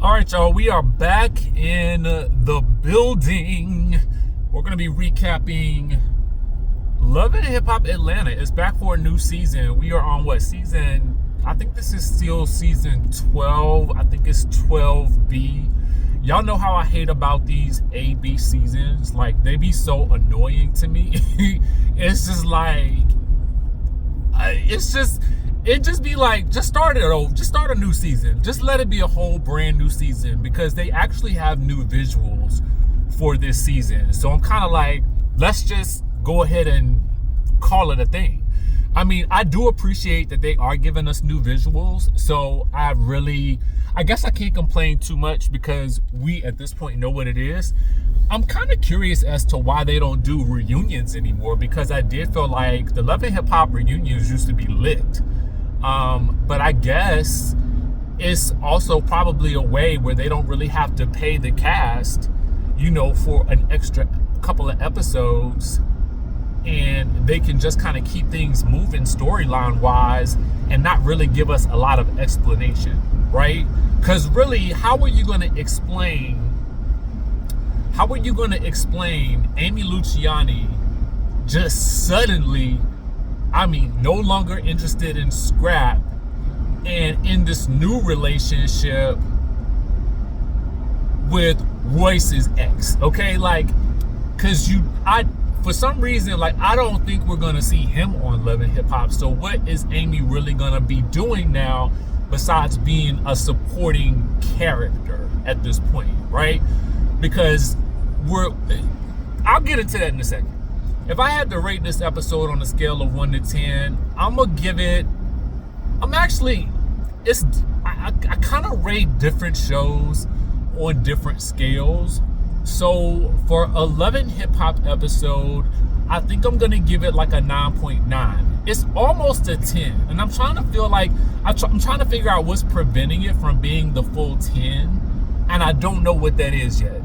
All right, y'all, we are back in the building. We're going to be recapping Love and Hip Hop Atlanta. It's back for a new season. We are on what season? I think this is still season 12. I think it's 12B. Y'all know how I hate about these A-B seasons. Like, they be so annoying to me. It's just like, it just be like, just start it over. Just start a new season. Just let it be a whole brand new season, because they actually have new visuals for this season. So I'm kind of like, let's just go ahead and call it a thing. I mean, I do appreciate that they are giving us new visuals. So I guess I can't complain too much, because we at this point know what it is. I'm kind of curious as to why they don't do reunions anymore, because I did feel like the Love and Hip Hop reunions used to be lit. But I guess it's also probably a way where they don't really have to pay the cast, you know, for an extra couple of episodes, and they can just kind of keep things moving storyline wise and not really give us a lot of explanation, right? Because really, how are you going to explain Amy Luciani just suddenly, I mean, no longer interested in Scrap and in this new relationship with Royce's ex, okay? Like, because for some reason, like, I don't think we're going to see him on Love and Hip Hop. So what is Amy really going to be doing now besides being a supporting character at this point, right? Because I'll get into that in a second. If I had to rate this episode on a scale of 1 to 10, I'm going to give it, I kind of rate different shows on different scales. So for a Love and Hip Hop episode, I think I'm going to give it like a 9.9. It's almost a 10. And I'm trying to I'm trying to figure out what's preventing it from being the full 10. And I don't know what that is yet.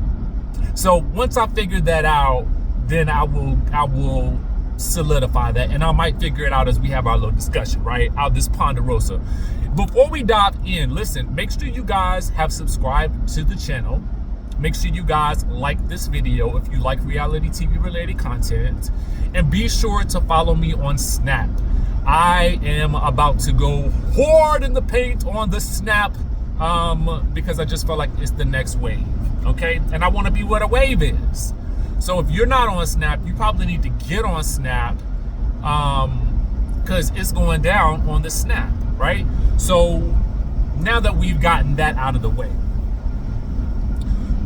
So once I figure that out, then I will solidify that, and I might figure it out as we have our little discussion, right? Out this Ponderosa. Before we dive in, listen, make sure you guys have subscribed to the channel. Make sure you guys like this video if you like reality TV related content, and be sure to follow me on Snap. I am about to go hard in the paint on the Snap, because I just feel like it's the next wave, okay? And I want to be what a wave is. So if you're not on Snap, you probably need to get on Snap, because it's going down on the Snap, right? So now that we've gotten that out of the way,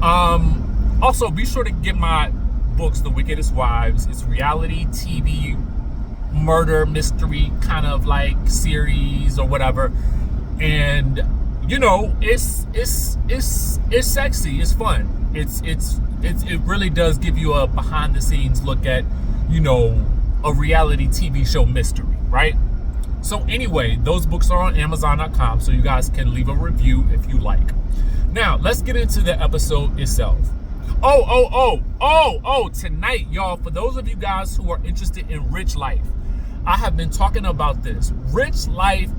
also be sure to get my books, The Wickedest Wives. It's reality TV murder mystery kind of like series or whatever, and you know, it's sexy, it's fun. It really does give you a behind the scenes look at, you know, a reality TV show mystery, right? So anyway, those books are on Amazon.com, so you guys can leave a review if you like. Now, let's get into the episode itself. Tonight, y'all, for those of you guys who are interested in Rich Life, I have been talking about this. Rich Life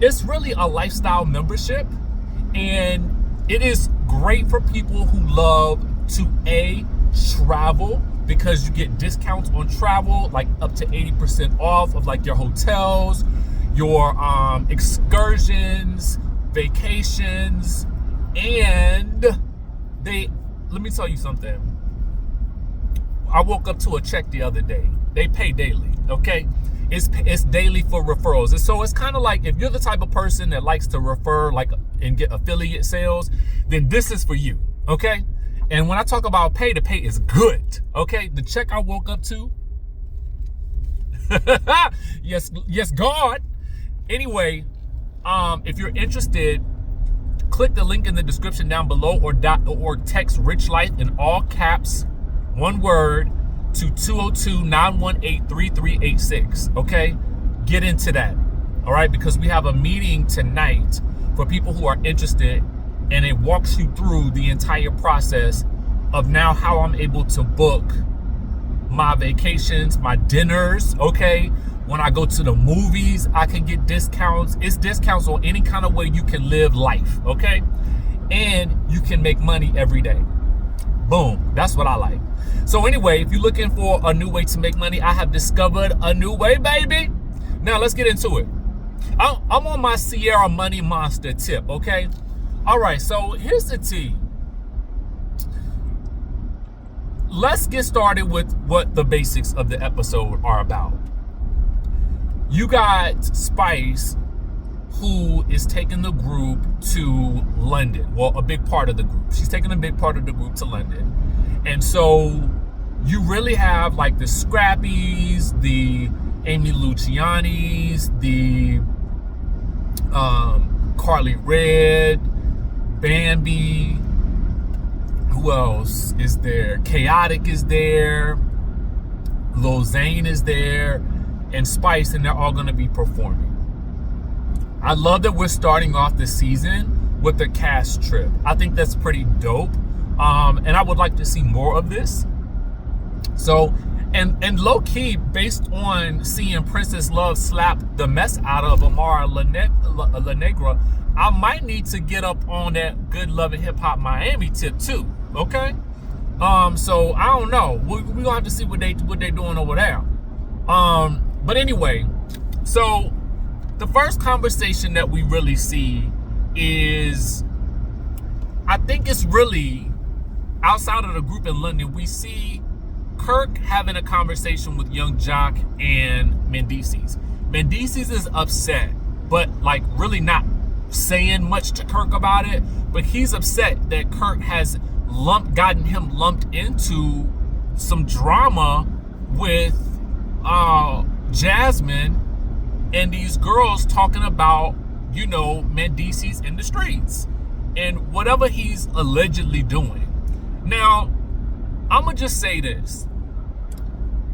it's really a lifestyle membership, and it is great for people who love to travel, because you get discounts on travel, like up to 80% off of like your hotels, your excursions, vacations, and let me tell you something. I woke up to a check the other day. They pay daily, okay? It's daily for referrals. And so it's kind of like, if you're the type of person that likes to refer and get affiliate sales, then this is for you, okay? And when I talk about pay, the pay is good, okay? The check I woke up to, yes, God. Anyway, if you're interested, click the link in the description down below, or text Rich Life in all caps, one word, to 202-918-3386, okay? Get into that, all right? Because we have a meeting tonight for people who are interested, and it walks you through the entire process of now how I'm able to book my vacations, my dinners, okay? When I go to the movies, I can get discounts. It's discounts on any kind of way you can live life, okay? And you can make money every day. Boom. That's what I like. So anyway, if you're looking for a new way to make money, I have discovered a new way, baby. Now let's get into it. I'm on my Sierra Money Monster tip, okay? All right, so here's the tea. Let's get started with what the basics of the episode are about. You got Spice, who is taking the group to London. Well, a big part of the group. She's taking a big part of the group to London. And so you really have like the Scrappies, the Amy Lucianis, the Carly Red, Bambi. Who else is there? Khaotic is there. Lil Zane is there. And Spice, and they're all going to be performing. I love that we're starting off the season with a cast trip. I think that's pretty dope. And I would like to see more of this. So, and low key, based on seeing Princess Love slap the mess out of Amara La Negra, I might need to get up on that Good Loving Hip Hop Miami tip too. Okay. So I don't know. We're gonna have to see what they doing over there. But anyway, so the first conversation that we really see is, I think it's really outside of the group in London. We see Kirk having a conversation with Young Joc and Mendices. Mendices is upset, but like really not saying much to Kirk about it. But he's upset that Kirk has gotten him lumped into some drama with Jasmine and these girls talking about, you know, Mendices in the streets and whatever he's allegedly doing. Now, I'm gonna just say this.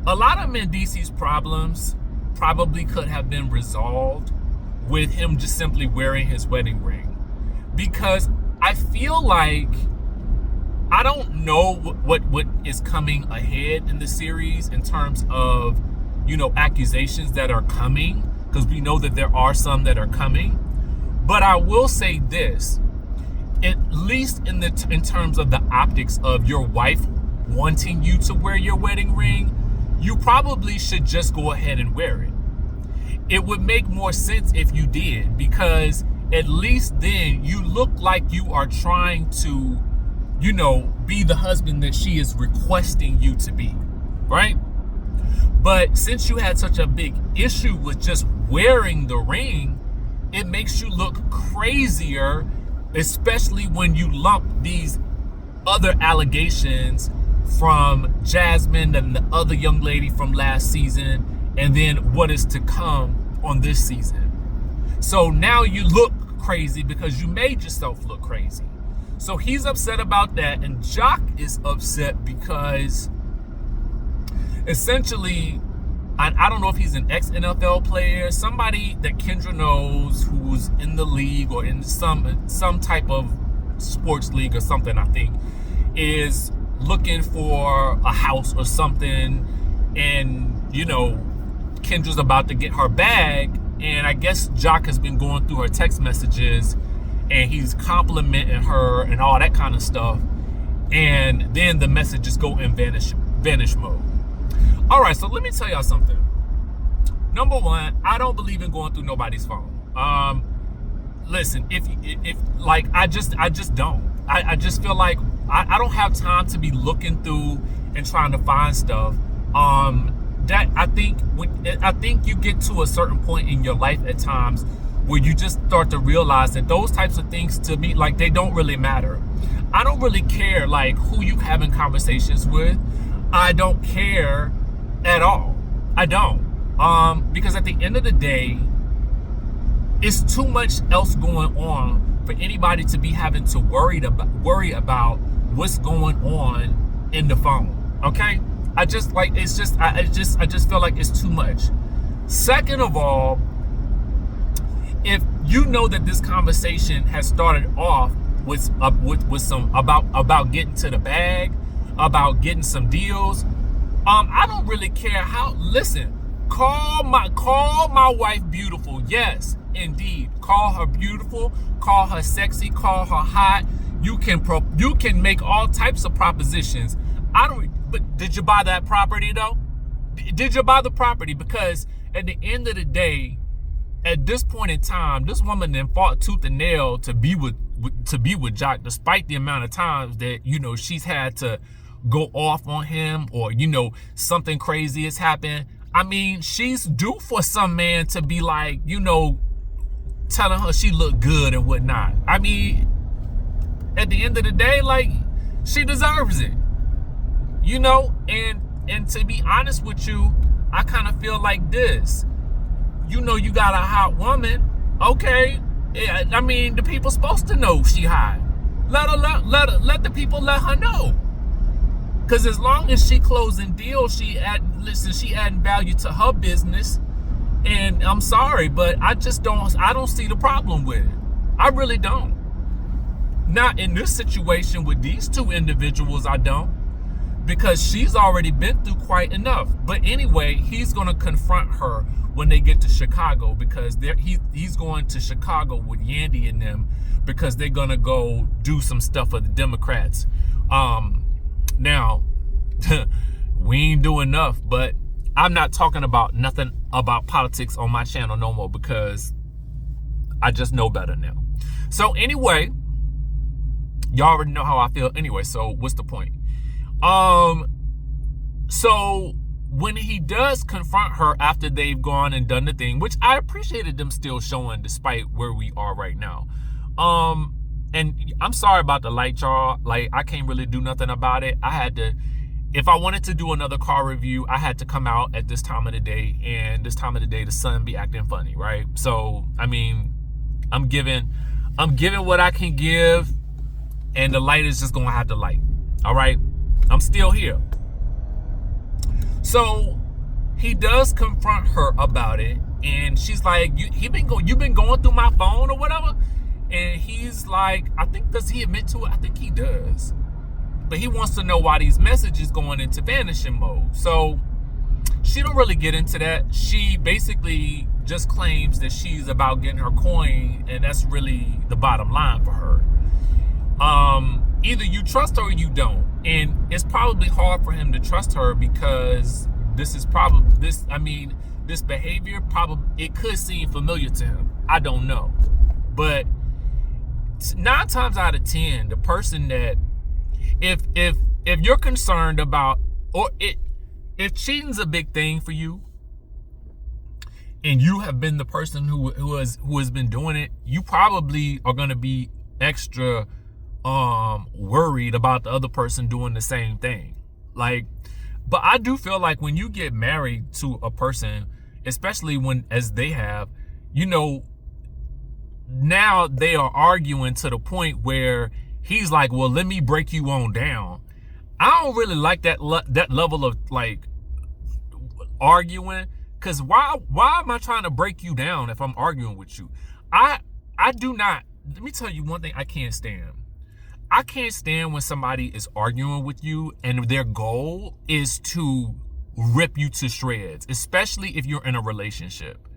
A lot of Mendices' problems probably could have been resolved with him just simply wearing his wedding ring. Because I feel like, I don't know what is coming ahead in the series in terms of, you know, accusations that are coming, because we know that there are some that are coming. But I will say this, at least in terms of the optics of your wife wanting you to wear your wedding ring, you probably should just go ahead and wear it. It would make more sense if you did, because at least then you look like you are trying to, you know, be the husband that she is requesting you to be, right? But since you had such a big issue with just wearing the ring, it makes you look crazier, especially when you lump these other allegations from Jasmine and the other young lady from last season, and then what is to come on this season. So now you look crazy because you made yourself look crazy. So he's upset about that, and Joc is upset because essentially, I don't know if he's an ex-NFL player, somebody that Kendra knows who's in the league or in some type of sports league or something, I think, is looking for a house or something, and, you know, Kendra's about to get her bag, and I guess Joc has been going through her text messages, and he's complimenting her and all that kind of stuff, and then the messages go in vanish mode. All right, so let me tell y'all something. Number one, I don't believe in going through nobody's phone. Listen, if like, I just don't. I just feel like I don't have time to be looking through and trying to find stuff. That I think you get to a certain point in your life at times where you just start to realize that those types of things, to me, like, they don't really matter. I don't really care like who you having conversations with. I don't care at all. I don't. Because at the end of the day, it's too much else going on for anybody to be having to worry about what's going on in the phone. Okay? I just feel like it's too much. Second of all, if you know that this conversation has started off with some about getting to the bag, about getting some deals, I don't really care how. Listen, Call my wife beautiful. Yes, indeed. Call her beautiful. Call her sexy. Call her hot. You can make all types of propositions. But did you buy that property though? Did you buy the property? Because at the end of the day, at this point in time, this woman then fought tooth and nail to be with Joc, despite the amount of times that, you know, she's had to go off on him, or, you know, something crazy has happened. I mean, she's due for some man to be like, you know, telling her she looked good and whatnot. I mean, at the end of the day, like, she deserves it, you know. And to be honest with you, I kind of feel like this. You know, you got a hot woman, okay? I mean, the people supposed to know she hot. Let the people let her know. Cause as long as she closing deals, she adding value to her business. And I'm sorry, but I don't see the problem with it. I really don't. Not in this situation with these two individuals, I don't. Because she's already been through quite enough. But anyway, he's gonna confront her when they get to Chicago, because he's going to Chicago with Yandy and them, because they're gonna go do some stuff for the Democrats. Now, we ain't do enough, but I'm not talking about nothing about politics on my channel no more, because I just know better now. So anyway, y'all already know how I feel anyway, so what's the point? So when he does confront her after they've gone and done the thing, which I appreciated them still showing despite where we are right now. And I'm sorry about the light, y'all. Like, I can't really do nothing about it. I had to, if I wanted to do another car review, I had to come out at this time of the day, and this time of the day, the sun be acting funny, right? So, I mean, I'm giving what I can give, and the light is just gonna have to light. All right, I'm still here. So he does confront her about it, and she's like, "You've been going through my phone or whatever." And he's like, I think, does he admit to it? I think he does. But he wants to know why these messages going into vanishing mode. So she don't really get into that. She basically just claims that she's about getting her coin, and that's really the bottom line for her. Either you trust her or you don't. And it's probably hard for him to trust her, because this behavior probably, it could seem familiar to him. I don't know. But 9 times out of 10, the person that, if you're concerned about, or if cheating's a big thing for you, and you have been the person who has been doing it, you probably are going to be extra worried about the other person doing the same thing. Like, but I do feel like when you get married to a person, especially when, as they have, you know, now they are arguing to the point where he's like, well, let me break you on down. I don't really like that level of like arguing, because why am I trying to break you down if I'm arguing with you? I do not. Let me tell you one thing I can't stand. I can't stand when somebody is arguing with you and their goal is to rip you to shreds, especially if you're in a relationship.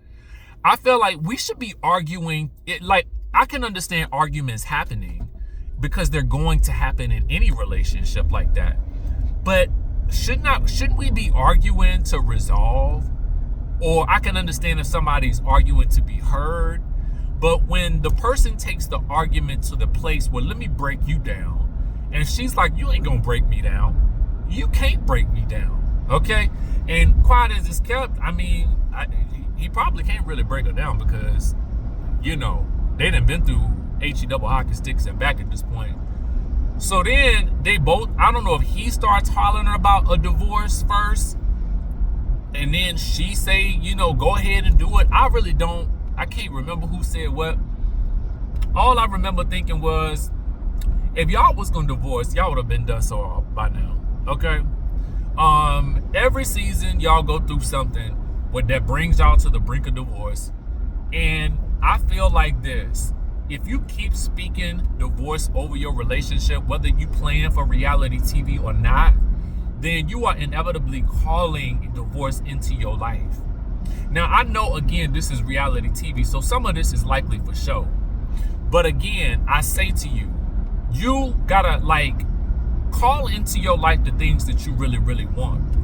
I feel like we should be arguing it. Like, I can understand arguments happening because they're going to happen in any relationship like that. But shouldn't we be arguing to resolve? Or I can understand if somebody's arguing to be heard. But when the person takes the argument to the place where, let me break you down, and she's like, you ain't gonna break me down. You can't break me down, okay? And quiet as it's kept, I mean, he probably can't really break her down, because, you know, they done been through HE double hockey sticks and back at this point. So then they both, I don't know if he starts hollering about a divorce first, and then she say, you know, go ahead and do it. I can't remember who said what. All I remember thinking was, if y'all was gonna divorce, y'all would have been done so by now, okay? Every season y'all go through something that brings y'all to the brink of divorce, and I feel like this: if you keep speaking divorce over your relationship, whether you plan for reality TV or not, then you are inevitably calling divorce into your life. Now, I know, again, this is reality TV, so some of this is likely for show. But again, I say to you, you gotta like call into your life the things that you really, really want.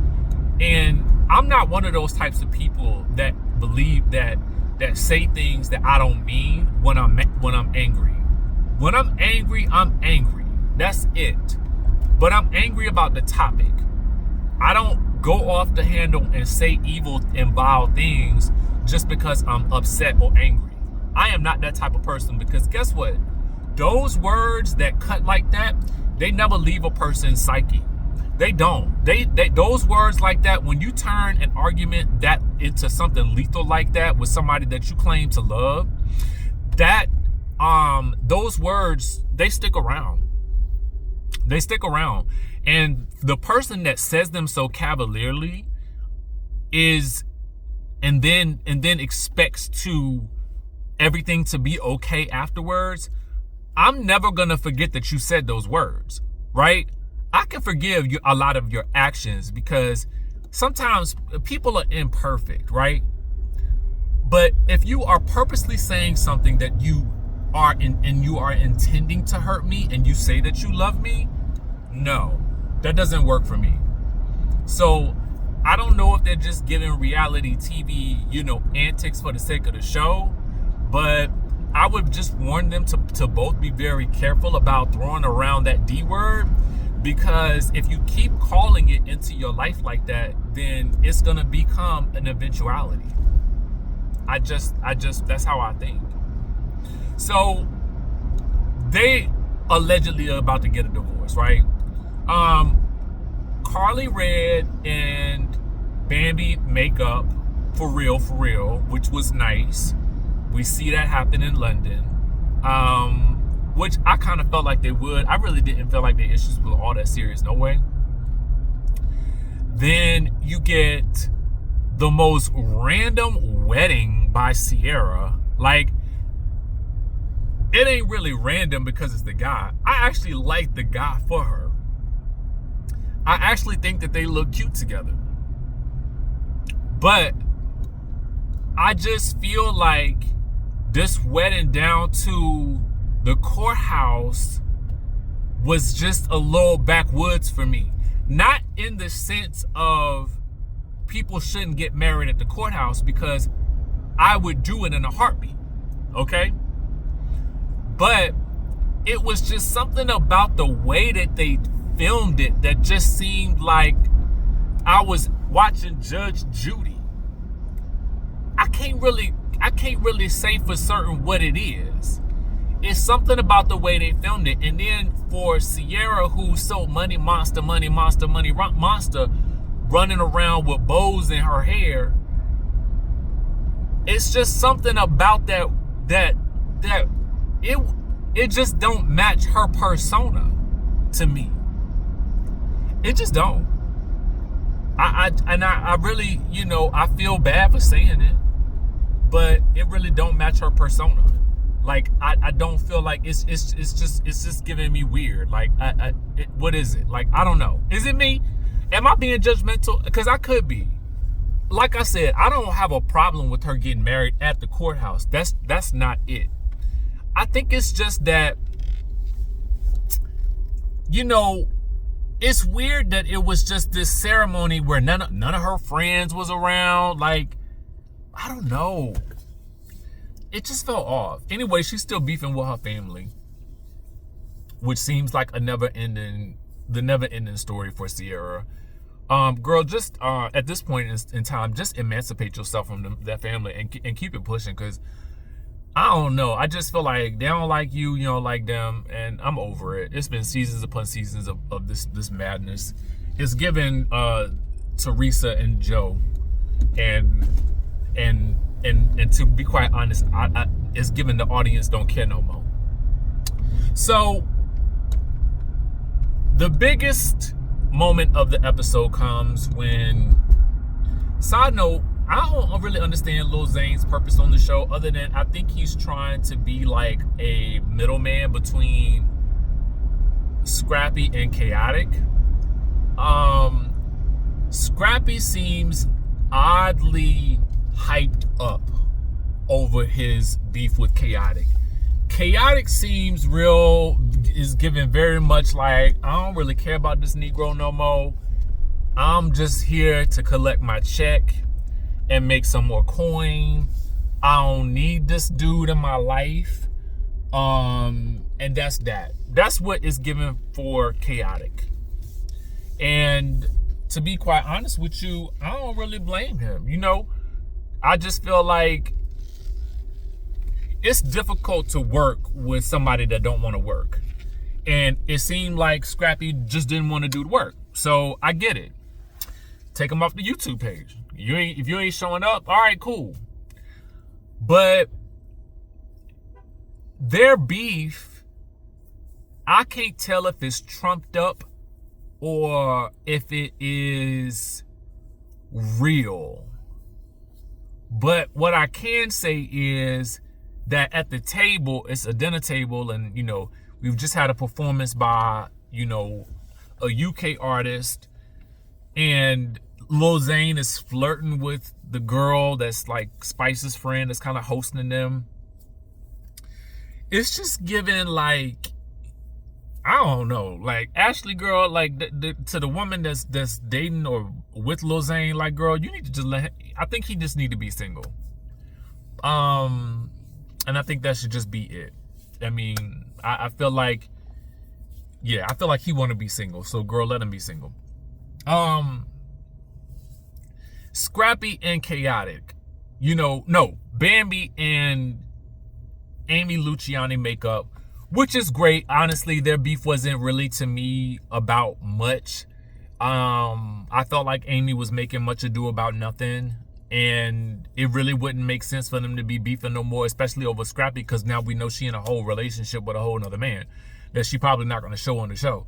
And I'm not one of those types of people that believe that say things that I don't mean when I'm angry. When I'm angry, I'm angry. That's it. But I'm angry about the topic. I don't go off the handle and say evil and vile things just because I'm upset or angry. I am not that type of person, because guess what? Those words that cut like that, they never leave a person's psyche. They don't. They those words like that, when you turn an argument that into something lethal like that with somebody that you claim to love, that those words, they stick around. They stick around. And the person that says them so cavalierly is and then expects to everything to be okay afterwards. I'm never gonna forget that you said those words, right? I can forgive you a lot of your actions because sometimes people are imperfect, right? But if you are purposely saying something that you are intending to hurt me, and you say that you love me, no, that doesn't work for me. So I don't know if they're just giving reality TV, antics for the sake of the show, but I would just warn them to both be very careful about throwing around that D word, because if you keep calling it into your life like that, then it's gonna become an eventuality. I just that's how I think. So they allegedly are about to get a divorce, right? Carly Red and Bambi make up for real, which was nice. We see that happen in London, which I kind of felt like they would. I really didn't feel like their issues were all that serious, no way. Then you get the most random wedding by Sierra. Like, it ain't really random because it's the guy. I actually like the guy for her. I actually think that they look cute together. But I just feel like this wedding down to the courthouse was just a little backwoods for me. Not in the sense of people shouldn't get married at the courthouse, because I would do it in a heartbeat, okay? But it was just something about the way that they filmed it that just seemed like I was watching Judge Judy. I can't really say for certain what it is. It's something about the way they filmed it. And then for Sierra, who's so money monster, running around with bows in her hair, it's just something about that it just don't match her persona to me. It just don't. I really, I feel bad for saying it, but it really don't match her persona. Like, I don't feel like it's just giving me weird. Like, what is it? Like, I don't know. Is it me? Am I being judgmental? Because I could be. Like I said, I don't have a problem with her getting married at the courthouse. That's not it. I think it's just that, it's weird that it was just this ceremony where none of her friends was around. Like, I don't know. It just felt off. Anyway, she's still beefing with her family, which seems like the never-ending story for Sierra. Girl, just at this point in time, just emancipate yourself from that family and keep it pushing, because I don't know. I just feel like they don't like you, you don't like them, and I'm over it. It's been seasons upon seasons of this madness. It's given Teresa and Joe, and to be quite honest, it's given the audience don't care no more. So the biggest moment of the episode comes when, side note, I don't really understand Lil Zane's purpose on the show, other than I think he's trying to be like a middleman between Scrappy and Khaotic. Scrappy seems oddly hyped up over his beef with Khaotic. Khaotic seems is giving very much like, I don't really care about this Negro no more. I'm just here to collect my check and make some more coin. I don't need this dude in my life. And that's that. That's what it's given for Khaotic. And to be quite honest with you, I don't really blame him. You know, I just feel like it's difficult to work with somebody that don't want to work. And it seemed like Scrappy just didn't want to do the work. So I get it. Take him off the YouTube page. If you ain't showing up, all right, cool. But their beef, I can't tell if it's trumped up or if it is real. But what I can say is that at the table, it's a dinner table, and, you know, we've just had a performance by, you know, a UK artist, and Lil Zane is flirting with the girl that's like Spice's friend that's kind of hosting them. It's just giving like, I don't know, like Ashley girl, like to the woman that's dating or with Lil Zane, like, girl, you need to just let him, I think he just need to be single. And I think that should just be it. I mean, I feel like, yeah, I feel like he want to be single. So, girl, let him be single. Scrappy and Khaotic, you know, no, Bambi and Amy Luciani make up, which is great. Honestly, their beef wasn't really, to me, about much. I felt like Amy was making much ado about nothing. And it really wouldn't make sense for them to be beefing no more, especially over Scrappy, because now we know she in a whole relationship with a whole nother man that she probably not going to show on the show.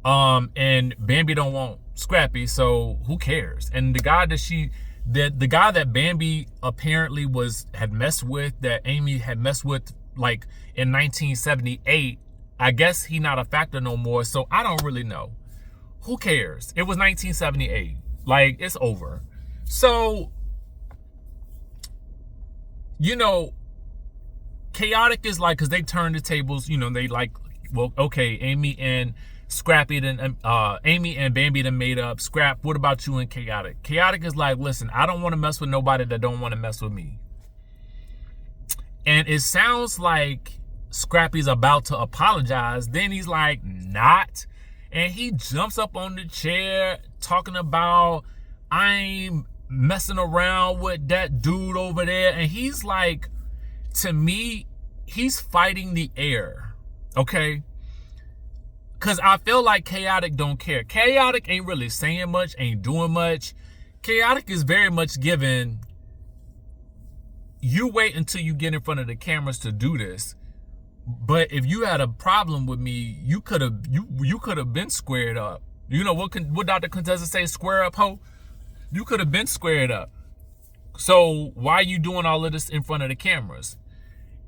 And Bambi don't want Scrappy, so who cares? And the guy the guy that Bambi apparently had messed with, that Amy had messed with like in 1978, I guess he not a factor no more, so I don't really know. Who cares? It was 1978. Like, it's over. So, you know, Khaotic is like, because they turned the tables, you know, they like, well, okay, Amy and Scrappy, then Amy and Bambi then made up. Scrap, what about you and Khaotic? Khaotic is like, listen, I don't want to mess with nobody that don't want to mess with me. And it sounds like Scrappy's about to apologize. Then he's like, not. And he jumps up on the chair talking about, I'm messing around with that dude over there. And he's like, to me, he's fighting the air. Okay? Because I feel like Khaotic don't care. Khaotic ain't really saying much, ain't doing much. Khaotic is very much given, you wait until you get in front of the cameras to do this. But if you had a problem with me, you could have been squared up. You know what Dr. Contessa say, square up, ho? You could have been squared up. So why are you doing all of this in front of the cameras?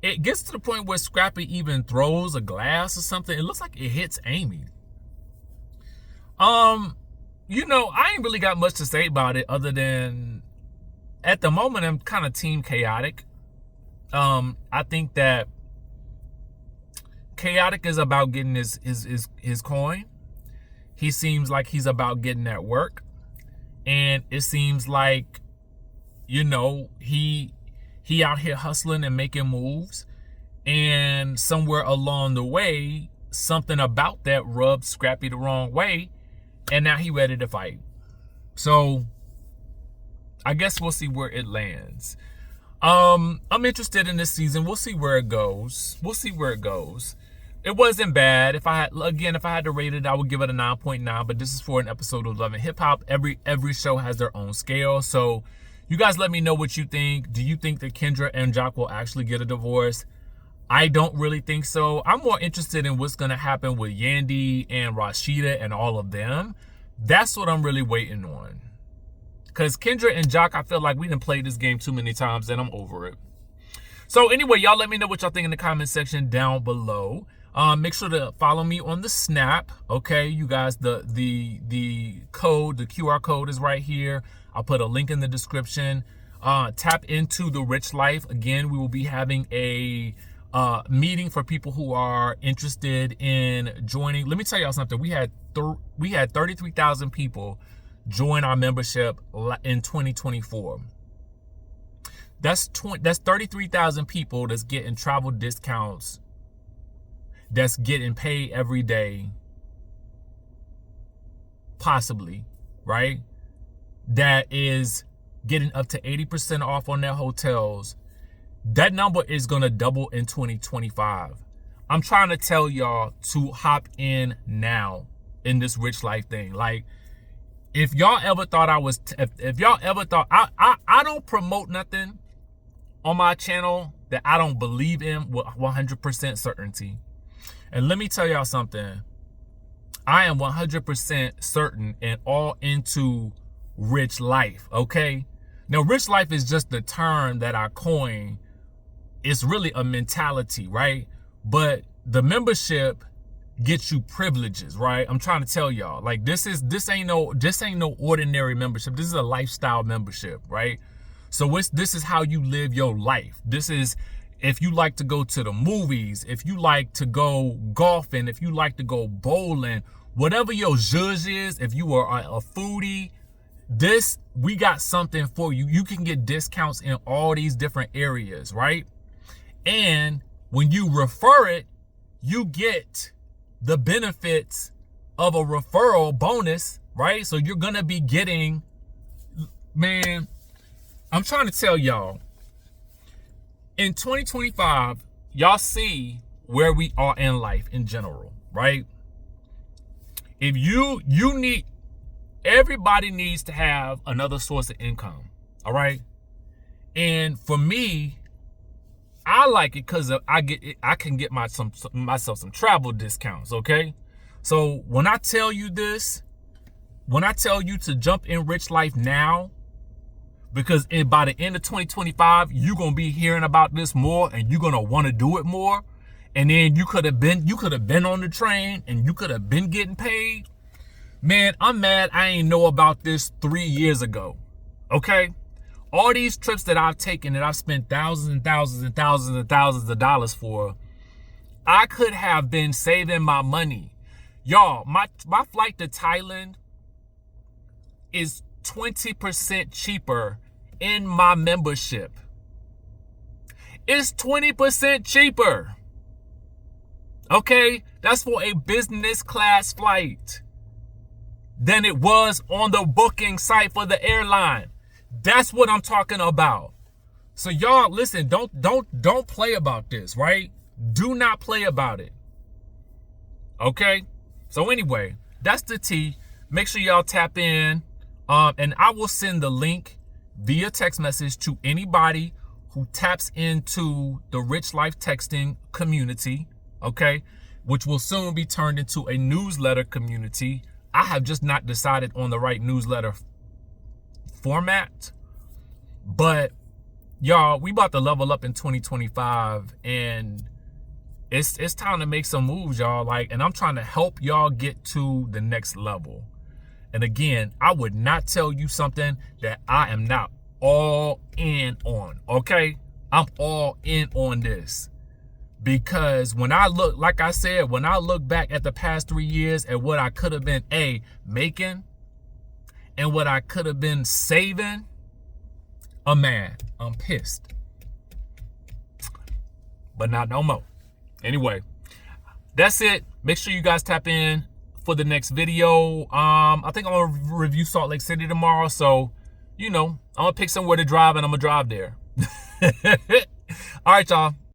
It gets to the point where Scrappy even throws a glass or something. It looks like it hits Amy. You know, I ain't really got much to say about it other than, at the moment, I'm kind of team Khaotic. I think that Khaotic is about getting his coin. He seems like he's about getting that work. And it seems like, you know, he out here hustling and making moves. And somewhere along the way, something about that rubbed Scrappy the wrong way. And now he ready to fight. So I guess we'll see where it lands. I'm interested in this season. We'll see where it goes. It wasn't bad. If I had to rate it, I would give it a 9.9. But this is for an episode of Love and Hip Hop. Every show has their own scale. So you guys let me know what you think. Do you think that Kendra and Joc will actually get a divorce? I don't really think so. I'm more interested in what's going to happen with Yandy and Rashida and all of them. That's what I'm really waiting on. Because Kendra and Joc, I feel like we done played this game too many times and I'm over it. So anyway, y'all let me know what y'all think in the comment section down below. Make sure to follow me on the Snap. Okay, you guys, the code, the QR code is right here. I'll put a link in the description. tap into the Rich Life. Again, we will be having a meeting for people who are interested in joining. Let me tell y'all something. We had 33,000 people join our membership in 2024. That's 33,000 people that's getting travel discounts, that's getting paid every day, possibly, right? That is getting up to 80% off on their hotels. That number is going to double in 2025. I'm trying to tell y'all to hop in now in this Rich Life thing. Like, if y'all ever thought if y'all ever thought, I don't promote nothing on my channel that I don't believe in with 100% certainty. And let me tell y'all something. I am 100% certain and all into Rich Life, okay? Now, Rich Life is just the term that I coined. It's really a mentality, right? But the membership gets you privileges, right? I'm trying to tell y'all, like, this ain't no ordinary membership. This is a lifestyle membership, right? So this is how you live your life. This is if you like to go to the movies, if you like to go golfing, if you like to go bowling, whatever your zhuzh is, if you are a foodie, we got something for you. You can get discounts in all these different areas, right? And when you refer it, you get the benefits of a referral bonus, right? So you're going to be getting, man, I'm trying to tell y'all, in 2025, y'all see where we are in life in general, right? If you need, everybody needs to have another source of income, all right? And for me, I like it because I can get myself some travel discounts, okay? So when I tell you this, when I tell you to jump in Rich Life now, because by the end of 2025, you're gonna be hearing about this more, and you're gonna want to do it more. And then you could have been on the train, and you could have been getting paid. Man, I'm mad I ain't know about this 3 years ago, okay? All these trips that I've taken, that I've spent thousands and thousands and thousands and thousands of dollars for, I could have been saving my money. Y'all, my flight to Thailand is 20% cheaper in my membership. It's 20% cheaper. Okay? That's for a business class flight than it was on the booking site for the airline. That's what I'm talking about. So y'all, listen, don't play about this, right? Do not play about it. Okay? So anyway, that's the tea. Make sure y'all tap in. And I will send the link via text message to anybody who taps into the Rich Life texting community, okay? Which will soon be turned into a newsletter community. I have just not decided on the right newsletter format. But y'all, we about to level up in 2025, and it's time to make some moves, y'all. And I'm trying to help y'all get to the next level. And again, I would not tell you something that I am not all in on, okay? I'm all in on this. Because when I look, like I said, when I look back at the past 3 years at what I could have been, making and what I could have been saving, I'm mad. I'm pissed. But not no more. Anyway, that's it. Make sure you guys tap in for the next video. I think I'm gonna review Salt Lake City tomorrow, so I'm gonna pick somewhere to drive, and I'm gonna drive there. All right, y'all.